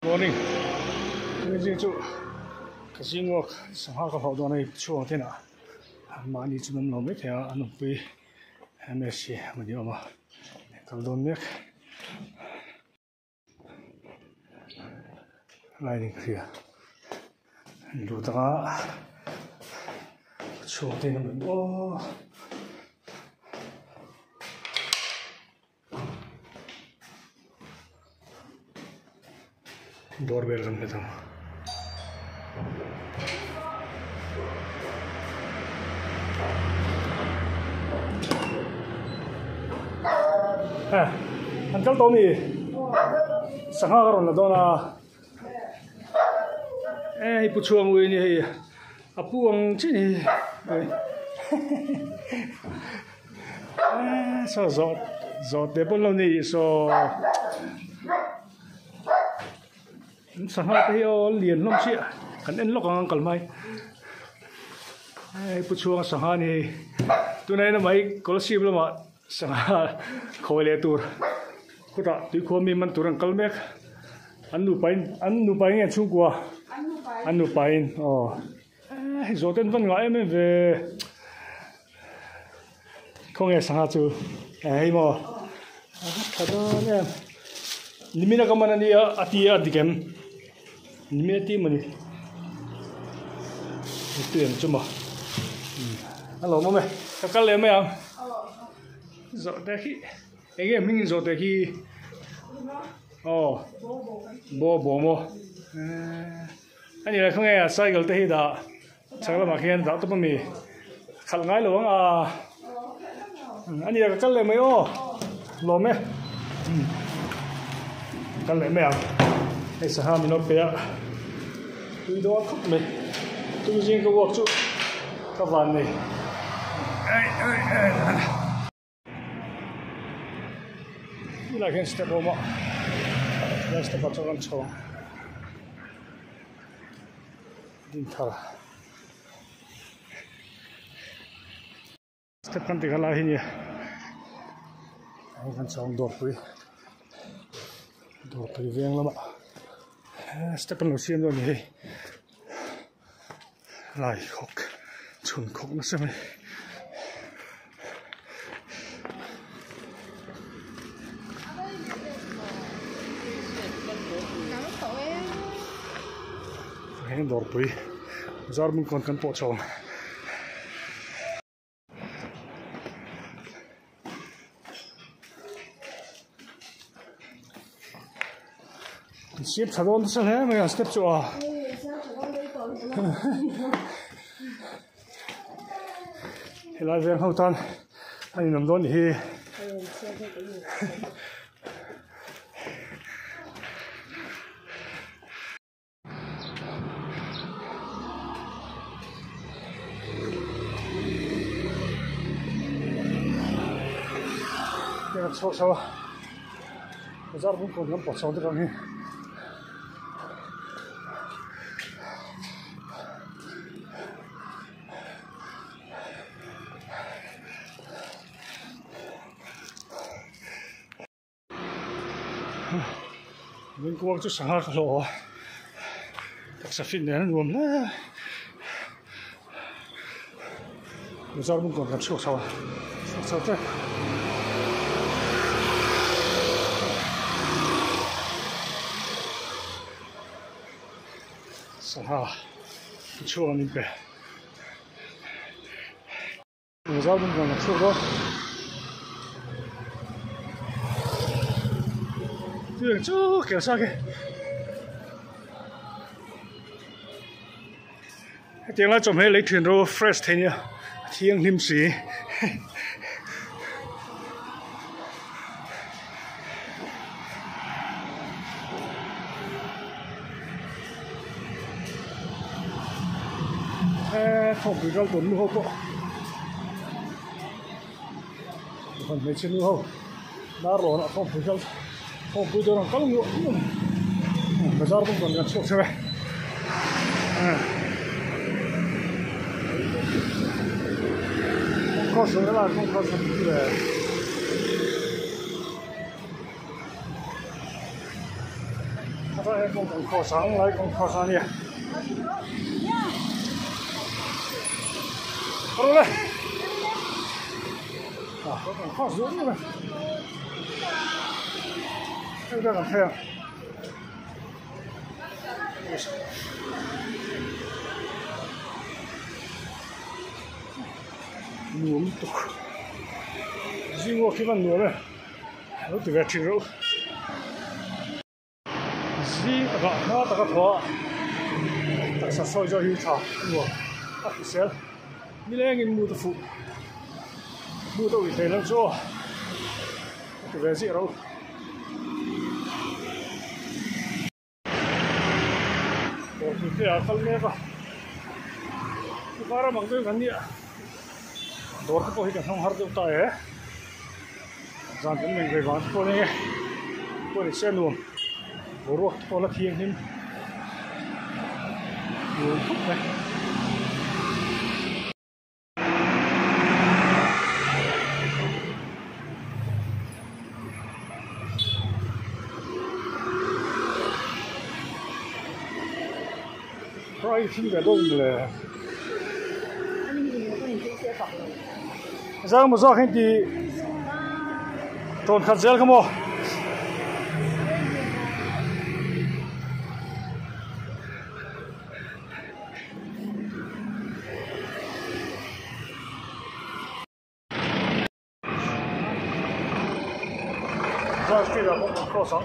Morning. Tôi riêng chỗ cái gì ngọc sáng hai cái hậu đó này chuông thế nào mà đi chung nó mấy theo anh ông bị em xí mà đi mà cái đồ nước lại đi kia đồ đó chuông thế nào mình ô doorbell rung पे था uncle Tommy संगा करो ना दोना पुछुआ मुझे नहीं है अपू अंची नहीं so zo table lo ni so sáng hai cái liền lông chị cần em lóc ăn cẩn mai bút chuông sáng hai này tụi này nó mấy có xíu lắm mà sáng hai khôi lệ tour cô ta tụi cô mình mình tour ăn cẩn mẹ ăn nụ pain nghe chung qua ăn nụ pain rồi tên vẫn gọi em về không nghe sáng hai chú hay mà thật đó em mình là cái mà này ở đi kem mình tìm mà đi tuyển cho mà alo mà mày các lấy mày không rồi đây khi anh em mình rồi đây khi bố mò anh ấy là không nghe sai cái đấy đó chắc là mà khi anh đó tụi mình khăn ngay luôn anh ấy là các lấy mày lo mày các lấy mày cái sao ham nó bé tôi đó khóc mày tôi riêng cái work chút các bạn này như là cái step over cái step vào trong chỗ đi thở step kan tiga lah ini anh kan trong đột quỷ viên lắm ạ step đầu tiên rồi nhỉ lại khóc chuẩn khóc nó xem này anh đột quỷ giờ mình còn cần bộ chồng step thằng đó sao thế mày step chỗ thì lại về hậu tan anh nằm đó thì cái số số giờ mình còn cần bộ chồng được không nhỉ mình cũng chút sáng cái lỗ các sản phẩm này nó gồm là bây giờ mình còn cần sốt đấy sáng chua mình về bây giờ mình còn cần sốt đó đường chỗ kiểu sao kìa tiếng là chồng hay lấy thuyền rô fresh thế nhỉ thiêng liêm sĩ không bị rau tuấn lưu hộp còn mấy chân lưu hộp đã rồi nó không bị rau không bây giờ nó có luôn bây giờ cũng còn gần sốt xe không có số là không có số gì về Saya con kho sáng lấy con kho sáng đi. Rồi đây. Con kho dũng này. Cái đó là theo. Nuông tục. Riêng ngô khi mà nuông này, nó từ về chữ rồi. Riêng tất cả nó tất cả thua, tất cả soi cho hiếu thảo nuông, tất cả sel, mi lên nghìn mua phụ, mua tôi thấy lắm cho, từ về gì rồi. Ủa thì cái khăn mẹ cả, cái bara mang tới gần đi à. Door ko hi kan har deu ta e zan kan men rewan ko ne ko ni se nuam ro ko la thieng him nuam thuk ne rồi thing ga dong le Giang một giọt hành thì tròn khát gel không ạ? Giang cái là một kho sáng.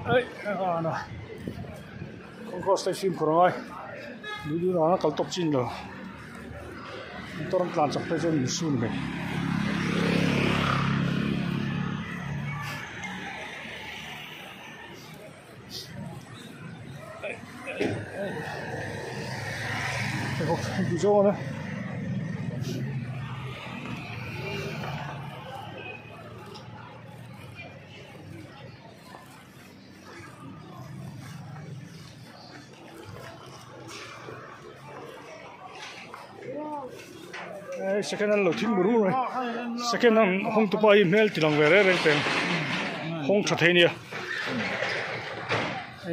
Ấy, à nè, không có stay film của nó ai, đi nó cầu tốc chín rồi. Torang plan sa presyo ni Sun me. Bujo na. Second hand lo thing buru rồi. Second hand hong tu pai mail ti lang vere reng teng. Hong tha thei nia.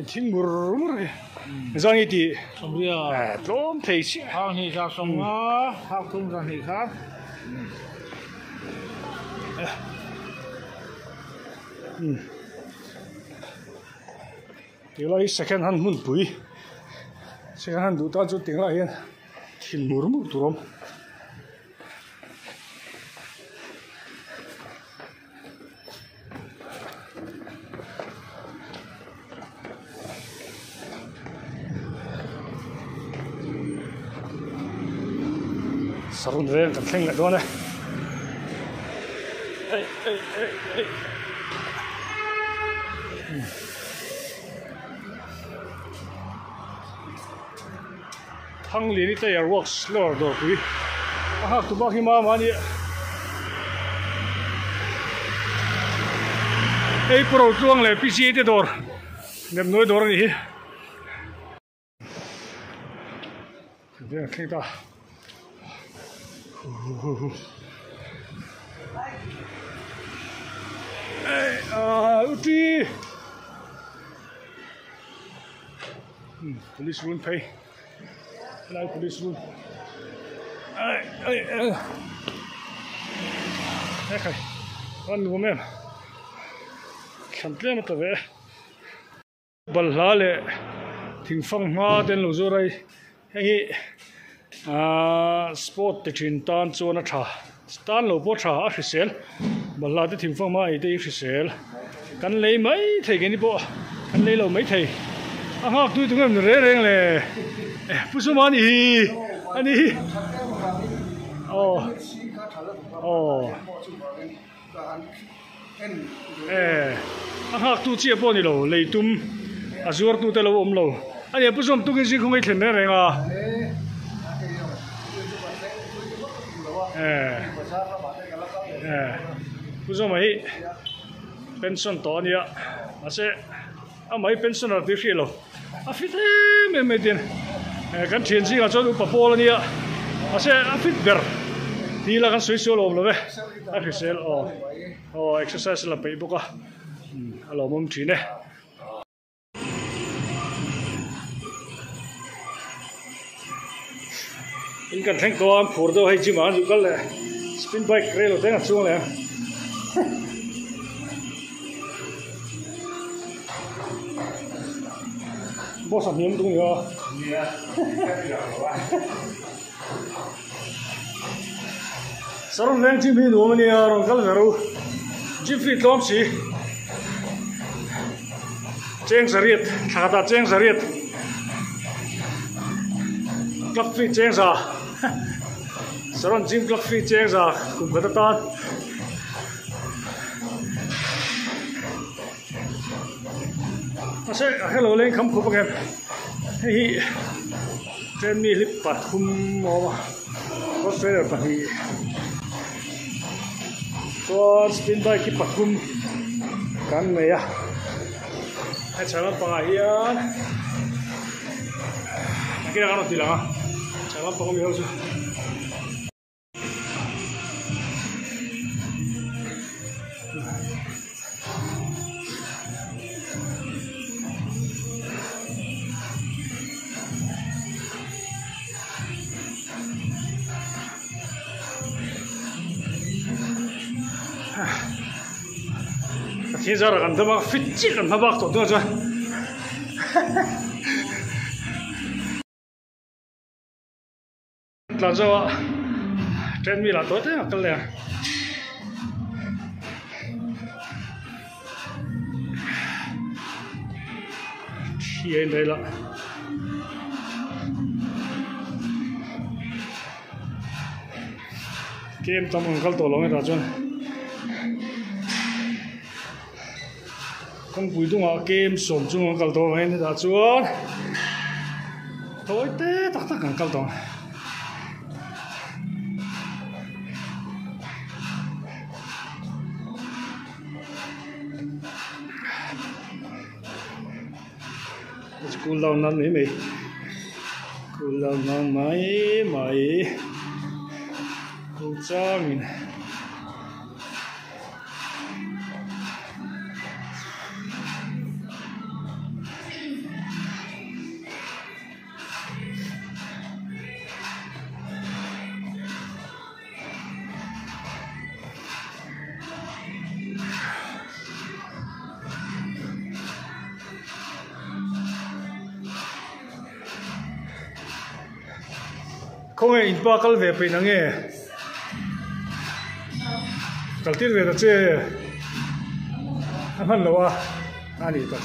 Thing buru rồi. Zang yi ti. Somria. Dom thei chi. Hang hi sa song a, hang tung ra hi kha. Ti lai second hand mun pui. Second hand du ta chu ting la hian. Thin mur mur turom. Sarun re kan theng la do na ei thang li ni tayar works lor do pui aha tu ba hi ma ni ei pro tuang le pc te dor nem noi dor ni de theng ta Uti. Police room pay. Hello, police room. Okay. One woman. Can't let it away. Balhale. Thing fang ma den lo zo rai. Hey. Sport the chin tan chona tha. Stan lo po tha a hrisel. Balha te thing fang ma ai te hrisel. Kan lei mai thei ke ni po. Kan lei lo mai thei. A hak tu tu ngam re reng le. Pusu ma ni. Ani. Oh. A hak tu chia po ni lo lei tum. Azur tu te lo om lo. Ani pusu tu ke jing khong ai thlen reng a. Puso mai pension to nia ase a mai pensioner ti filo a fit me din kan thien si ga chu pa pol nia ase a fit ber ti la kan soi so lo ve a fisel o exercise la pe boka alo mong chỉ nè in kan thang ko am phur do hai chi ma ju kal le spin bike re lo teng chung le bo sam hiếm tung yo sarong leng chi mi do mani rong kal garu ji fi tom si cheng sariat thata cheng sariat club fi cheng sa sarong jim club fi cheng sa kum ka ta ase hello leng kham khu bagem hi train mi lip pat khum mo Australia pa hi to spin bike ki pathum kan me ya ai chala pa hian kira kan ti la chala pa ko mi hosu thiên gia là gần thơm phết chết gần thơm bạc tổ tương rồi làm sao trên mi là tối thế cái này thì anh đây là game trong một cái tổ lớn này rồi không bùi tung họ game sổm chung một cái tổ này là chuột tối thế tắc tắc cái tổ cool down năn mấy mày cool down năn mấy mày cool cho mình không ai in ba cal về bên năng nghe cal tiết về đó chứ anh lâu à anh đi bắt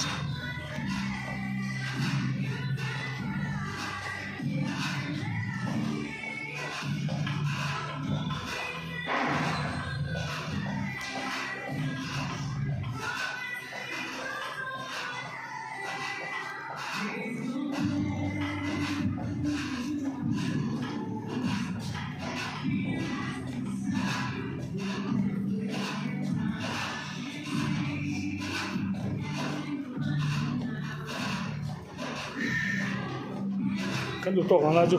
kan du tok ala ju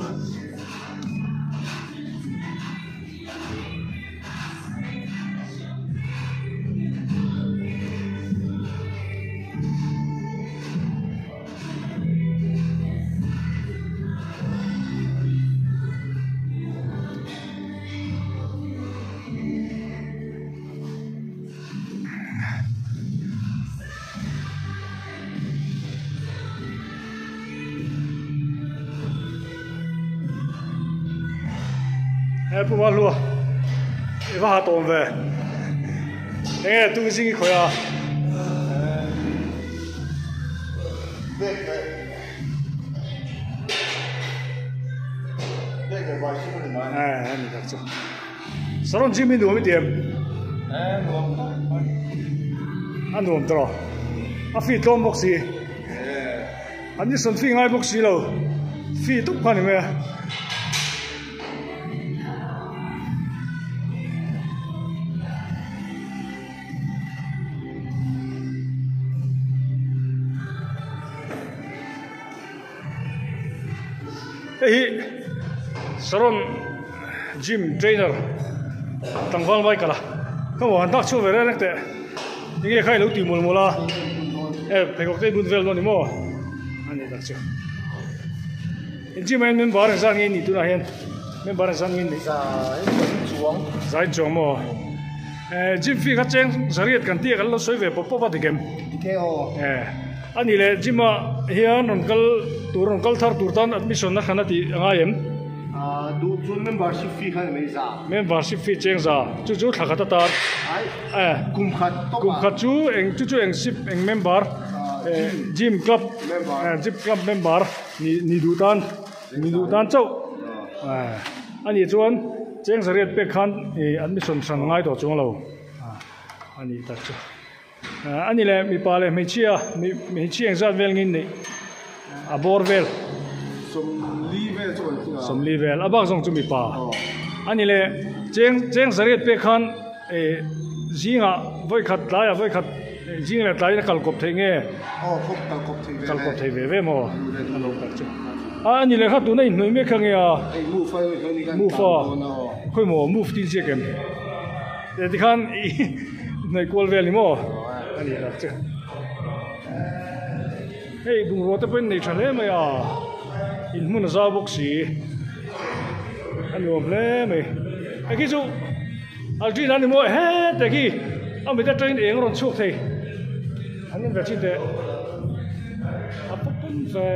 不玩路，你把它动呗。哎，东西一块啊。哎，你看这，啥东西没弄没点？哎，弄，俺弄得了，俺飞多木西，俺你身飞爱木西喽，飞都看你没？Hey, Saron gym trainer, tangval mai kala. Kamu hendak coba berenang te. nghe khai lâu tìm một la phải có cái buôn vel nó đi mua anh ấy đặc chứ anh chị mình bảo rằng sao nghe nhỉ tụi này hen mình bảo rằng sao nghe nhỉ giải chuông mua Jim phi khách trang giải quyết cần tiền cái lo xoay về bố bắt được kem anh ấy là Jim mà hiện ông cal thar tour tan admission na khana ti anga em du chun membership fee khan mai za membership fee cheng za chu thakata ta kum khat chu eng ship eng member gym club member ni du tan chau ani chuan cheng zariat pe khan admission sang ngai to chung lo ani ta chu ani le mi pa le mi chia eng zat vel ngin ni a bor vel som li vel abak zong chu mi pa ani le cheng zariat pe khan zinga voi khat jing le tlai kal kop thei nge kal kop thei ve mo alo ka chu ani le khat tu nei noi me khang ya move khoi mo move tin che kem de khan nei kol vel ni mo ani la chu hey bung ro ta pen nei thale ma ya in mun za bok si ani om le me aki chu altin ani mo he te ki ami ta train eng ron chuk thei anin va chin de apapun ve